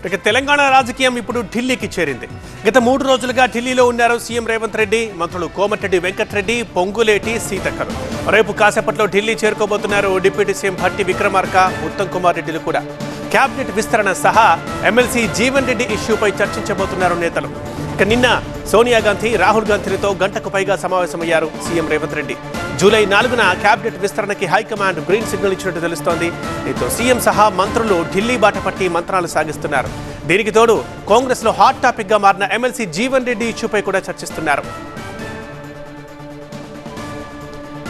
ఇక తెలంగాణ రాజకీయం ఇప్పుడు ఢిల్లీకి చేరింది. గత 3 రోజులుగా ఢిల్లీలో ఉన్నారు సీఎం రేవంత్ రెడ్డి, మంత్రులు కోమటిరెడ్డి వెంకటరెడ్డి, పొంగులేటి సీతక్కలు. రేపు కాసేపట్లో ఢిల్లీ చేరుకోబోతున్నారు డిప్యూటీ సీఎం భట్టి విక్రమార్క, ఉత్తమ్ కుమార్ రెడ్డిలు కూడా. క్యాబినెట్ విస్తరణ సహా ఎమ్మెల్సీ జీవన్ రెడ్డి ఇష్యూపై చర్చించబోతున్నారు నేతలు. ఇక నిన్న సోనియా గాంధీ, రాహుల్ గాంధీలతో గంటకు పైగా సమావేశమయ్యారు సీఎం రేవంత్ రెడ్డి. జూలై 4న క్యాబినెట్ విస్తరణకి హైకమాండ్ గ్రీన్ సిగ్నల్ ఇచ్చినట్టు తెలుస్తోంది. దీంతో సీఎం సహా మంత్రులు ఢిల్లీ బాట పట్టి మంత్రాలు సాగిస్తున్నారు. దీనికి తోడు కాంగ్రెస్ లో హాట్ టాపిక్ గా మారిన ఎమ్మెల్సీ జీవన్ రెడ్డి ఇష్యూపై కూడా చర్చిస్తున్నారు.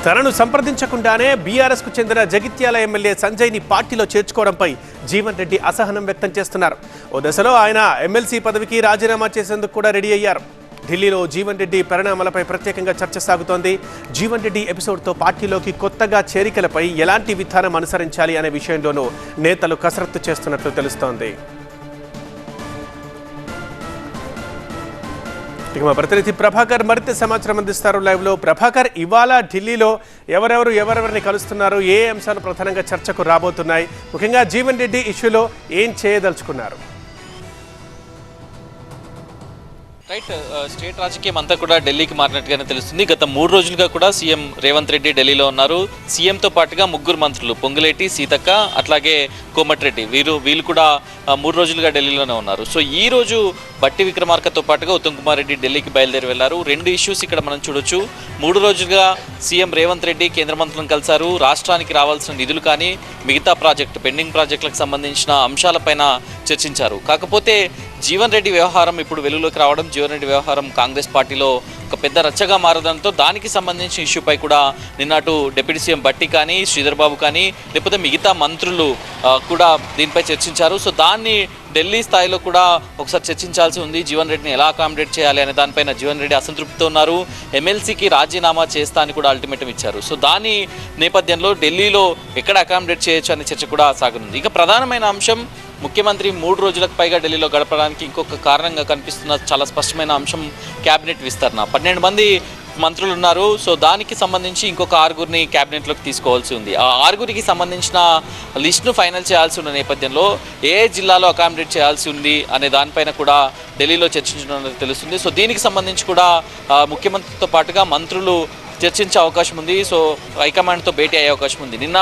తనను సంప్రదించకుండానే బీఆర్ఎస్ కు చెందిన జగిత్యాల ఎమ్మెల్యే సంజయ్ ని పార్టీలో చేర్చుకోవడంపై జీవన్ రెడ్డి అసహనం వ్యక్తం చేస్తున్నారు. ఓ దశలో ఆయన ఎమ్మెల్సీ పదవికి రాజీనామా చేసేందుకు కూడా రెడీ అయ్యారు. ఢిల్లీలో జీవన్ రెడ్డి పరిణామాలపై ప్రత్యేకంగా చర్చ సాగుతోంది. జీవన్ రెడ్డి ఎపిసోడ్తో పార్టీలోకి కొత్తగా చేరికలపై ఎలాంటి విధానం అనుసరించాలి అనే విషయంలోనూ నేతలు కసరత్తు చేస్తున్నట్లు తెలుస్తోంది. ఇక మా ప్రతినిధి ప్రభాకర్ మరింత సమాచారం అందిస్తారు లైవ్ లో. ప్రభాకర్, ఇవాళ ఢిల్లీలో ఎవరెవరిని కలుస్తున్నారు, ఏ అంశాలు ప్రధానంగా చర్చకు రాబోతున్నాయి, ముఖ్యంగా జీవన్ రెడ్డి ఇష్యూలో ఏం చేయదలుచుకున్నారు? రైట్, స్టేట్ రాజకీయం అంతా కూడా ఢిల్లీకి మారినట్టుగానే తెలుస్తుంది. గత 3 రోజులుగా కూడా సీఎం రేవంత్ రెడ్డి ఢిల్లీలో ఉన్నారు. సీఎంతో పాటుగా 3 మంత్రులు పొంగులేటి, సీతక్క, అట్లాగే కోమటిరెడ్డి వీళ్ళు కూడా 3 రోజులుగా ఢిల్లీలోనే ఉన్నారు. సో ఈ రోజు భట్టి విక్రమార్కతో పాటుగా ఉత్తమ్ కుమార్ రెడ్డి ఢిల్లీకి బయలుదేరి వెళ్లారు. 2 ఇష్యూస్ ఇక్కడ మనం చూడొచ్చు. 3 రోజులుగా సీఎం రేవంత్ రెడ్డి కేంద్ర మంత్రులను కలిశారు. రాష్ట్రానికి రావాల్సిన నిధులు కానీ మిగతా పెండింగ్ ప్రాజెక్టులకు సంబంధించిన అంశాలపైన చర్చించారు. కాకపోతే జీవన్ రెడ్డి వ్యవహారం ఇప్పుడు వెలుగులోకి రావడం, జీవన్ రెడ్డి వ్యవహారం కాంగ్రెస్ పార్టీలో ఒక పెద్ద రచ్చగా మారడంతో దానికి సంబంధించిన ఇష్యూపై కూడా నిన్నటు డిప్యూటీ సీఎం భట్టి కానీ, శ్రీధర్ బాబు కానీ, లేకపోతే మిగతా మంత్రులు కూడా దీనిపై చర్చించారు. సో దాన్ని ఢిల్లీ స్థాయిలో కూడా ఒకసారి చర్చించాల్సి ఉంది. జీవన్ రెడ్డిని ఎలా అకామిడేట్ చేయాలి అనే దానిపైన జీవన్ రెడ్డి అసంతృప్తితో ఉన్నారు. ఎమ్మెల్సీకి రాజీనామా చేస్తా అని కూడా అల్టిమేటం ఇచ్చారు. సో దాని నేపథ్యంలో ఢిల్లీలో ఎక్కడ అకామిడేట్ చేయొచ్చు అనే చర్చ కూడా సాగనుంది. ఇక ప్రధానమైన అంశం, ముఖ్యమంత్రి 3 రోజులకు పైగా ఢిల్లీలో గడపడానికి ఇంకొక కారణంగా కనిపిస్తున్న చాలా స్పష్టమైన అంశం క్యాబినెట్ విస్తరణ. 12 మంది మంత్రులు ఉన్నారు. సో దానికి సంబంధించి ఇంకొక 6గురిని క్యాబినెట్లోకి తీసుకోవాల్సి ఉంది. ఆ 6గురికి సంబంధించిన లిస్టును ఫైనల్ చేయాల్సి ఉన్న నేపథ్యంలో ఏ జిల్లాలో అకామిడేట్ చేయాల్సి ఉంది అనే దానిపైన కూడా ఢిల్లీలో చర్చించడం తెలుస్తుంది. సో దీనికి సంబంధించి కూడా ముఖ్యమంత్రితో పాటుగా మంత్రులు చర్చించే అవకాశం ఉంది. సో హైకమాండ్తో భేటీ అయ్యే అవకాశం ఉంది. నిన్న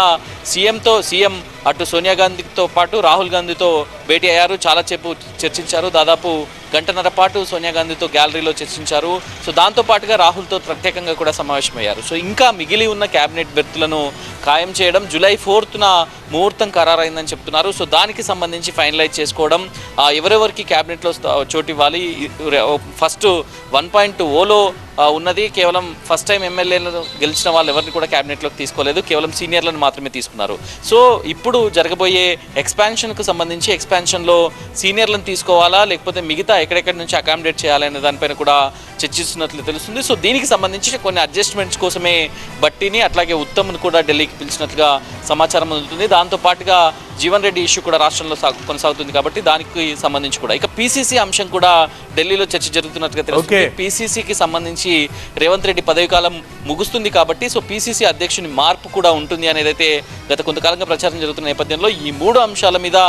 సీఎం అటు సోనియా గాంధీతో పాటు రాహుల్ గాంధీతో భేటీ అయ్యారు. చాలాసేపు చర్చించారు. దాదాపు 1.5 గంటల పాటు సోనియా గాంధీతో గ్యాలరీలో చర్చించారు. సో దాంతోపాటుగా రాహుల్తో ప్రత్యేకంగా కూడా సమావేశమయ్యారు. సో ఇంకా మిగిలి ఉన్న క్యాబినెట్ బెర్తులను ఖాయం చేయడం, జూలై 4న ముహూర్తం ఖరారైందని చెప్తున్నారు. సో దానికి సంబంధించి ఫైనలైజ్ చేసుకోవడం, ఎవరెవరికి క్యాబినెట్లో చోటు ఇవ్వాలి. ఫస్ట్ 1.0లో ఉన్నది కేవలం ఫస్ట్ టైం ఎమ్మెల్యేలను గెలిచిన వాళ్ళు ఎవరిని కూడా క్యాబినెట్లోకి తీసుకోలేదు, కేవలం సీనియర్లను మాత్రమే తీసుకున్నారు. సో ఇప్పుడు జరగబోయే ఎక్స్పాన్షన్కు సంబంధించి ఎక్స్పాన్షన్లో సీనియర్లను తీసుకోవాలా లేకపోతే మిగతా ఎక్కడెక్కడి నుంచి అకామిడేట్ చేయాలనే దానిపైన కూడా చర్చిస్తున్నట్లు తెలుస్తుంది. సో దీనికి సంబంధించి కొన్ని అడ్జస్ట్మెంట్స్ కోసమే భట్టిని అట్లాగే ఉత్తమ్ను కూడా ఢిల్లీకి పిలిచినట్లుగా సమాచారం అందుతుంది. దాంతోపాటుగా జీవన్ రెడ్డి ఇష్యూ కూడా రాష్ట్రంలో కొనసాగుతుంది కాబట్టి దానికి సంబంధించి కూడా ఇక పీసీసీ అంశం కూడా ఢిల్లీలో చర్చ జరుగుతున్నట్టుగా తెలుస్తుంది. పీసీసీకి సంబంధించి రేవంత్ రెడ్డి పదవీకాలం ముగుస్తుంది కాబట్టి సో పీసీసీ అధ్యక్షుని మార్పు కూడా ఉంటుంది అనేది అయితే గత కొంతకాలంగా ప్రచారం జరుగుతున్న నేపథ్యంలో ఈ 3 అంశాల మీద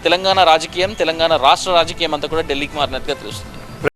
తెలంగాణ రాజకీయం, తెలంగాణ రాష్ట్ర రాజకీయం అంతా కూడా ఢిల్లీకి మారినట్టుగా తెలుస్తుంది.